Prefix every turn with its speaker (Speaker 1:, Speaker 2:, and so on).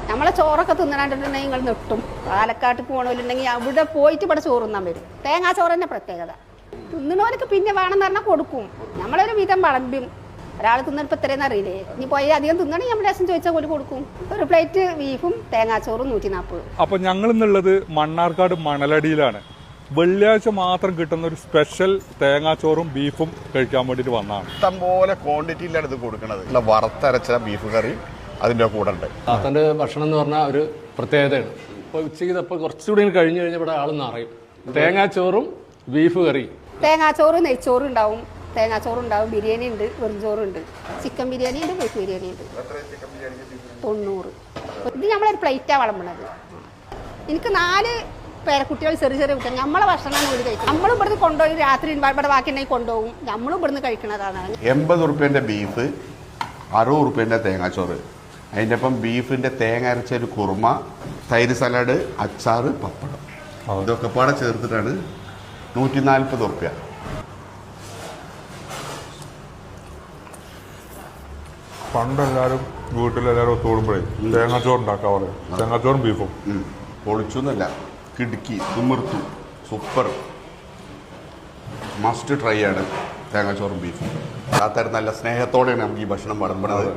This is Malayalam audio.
Speaker 1: നമ്മളെ ചോറൊക്കെ തിന്നാണ്ടിട്ടുണ്ടെങ്കിൽ നിങ്ങൾ നെട്ടും. പാലക്കാട്ട് പോകണമല്ലുണ്ടെങ്കിൽ അവിടെ പോയിട്ട് ഇവിടെ ചോറ് തിന്നാൻ വരും. തേങ്ങാ ചോറ് തന്നെ പ്രത്യേകത. തിന്നണവർക്ക് പിന്നെ വേണമെന്ന് പറഞ്ഞാൽ കൊടുക്കും. നമ്മളൊരു വിധം വളമ്പും. ഒരാൾ തിന്നിപ്പോൾ ഇത്രയെന്ന് അറിയില്ലേ. ഇനി പോയി അധികം തിന്നണമെങ്കിൽ നമ്മൾ രസം ചോദിച്ചാൽ പോലും കൊടുക്കും. ഒരു പ്ലേറ്റ് ബീഫും തേങ്ങാച്ചോറും 140.
Speaker 2: അപ്പോൾ ഞങ്ങൾ ഇന്നുള്ളത് മണ്ണാർക്കാട് മണലടിയിലാണ്. വെള്ളിയാഴ്ച മാത്രം കിട്ടുന്ന ഒരു സ്പെഷ്യൽ തേങ്ങാച്ചോറും ബീഫും കഴിക്കാൻ വേണ്ടിയിട്ട് വന്നതാണ്.
Speaker 3: ഇഷ്ടംപോലെ ക്വാണ്ടിറ്റിയിലാണ് ഇത് കൊടുക്കുന്നത്. വറുത്തരച്ച ബീഫ് കറി അതിൻ്റെ കൂടെ ഉണ്ട്.
Speaker 4: താത്തൻ്റെ ഭക്ഷണം എന്ന് പറഞ്ഞാൽ ഒരു പ്രത്യേകതയാണ്. ഇപ്പോൾ ഉച്ചയ്ക്ക് ഇപ്പോൾ കുറച്ചുകൂടി കഴിഞ്ഞ് കഴിഞ്ഞാൽ ഇവിടെ ആൾ നിറയും. തേങ്ങാച്ചോറും ബീഫ് കറി,
Speaker 1: തേങ്ങാച്ചോറ് നെയ്ച്ചോറ് ഉണ്ടാവും, തേങ്ങാച്ചോറ് ഉണ്ടാവും, ബിരിയാണി ഉണ്ട്, വെറുംചോറുണ്ട്, ചിക്കൻ ബിരിയാണി ഉണ്ട്, ബീഫ് ബിരിയാണി ഉണ്ട്. 90. ഇത് നമ്മളൊരു പ്ലേറ്റാണ് വിളമ്പണത്. എനിക്ക് 4 പേരക്കുട്ടികൾ ചെറിയ ചെറിയ കുട്ടികൾ. നമ്മളെ ഭക്ഷണമാണ് ഇവിടെ കഴിക്കും. നമ്മളും ഇവിടുന്ന് കൊണ്ടുപോയി രാത്രി ഇവിടെ ബാക്കി ഉണ്ടെങ്കിൽ കൊണ്ടുപോകും. നമ്മളും ഇവിടുന്ന് കഴിക്കുന്നതാണ്.
Speaker 3: 80 റുപ്യേൻ്റെ ബീഫ്, 60 റുപ്യേൻ്റെ തേങ്ങാച്ചോറ്, അതിൻ്റെ ഒപ്പം ബീഫിൻ്റെ തേങ്ങ അരച്ച ഒരു കുറുമ, തൈര് സലാഡ്, അച്ചാറ്, പപ്പടം, ഇതൊക്കെ പാടെ ചേർത്തിട്ടാണ് 140 റുപ്യ.
Speaker 2: പണ്ടെല്ലാവരും വീട്ടിലെല്ലാവരും ഒത്തുകൂടുമ്പോഴേ തേങ്ങാച്ചോറ് ഉണ്ടാക്കാൻ പറയും. തേങ്ങാച്ചോറും ബീഫും
Speaker 3: പൊളിച്ചൊന്നുമല്ല, കിടുക്കി തിമിർത്തു, സൂപ്പർ, മസ്റ്റ് ട്രൈ ആണ് തേങ്ങാച്ചോറും ബീഫും. താത്തര് നല്ല സ്നേഹത്തോടെയാണ് നമുക്ക് ഈ ഭക്ഷണം വിളമ്പണത്.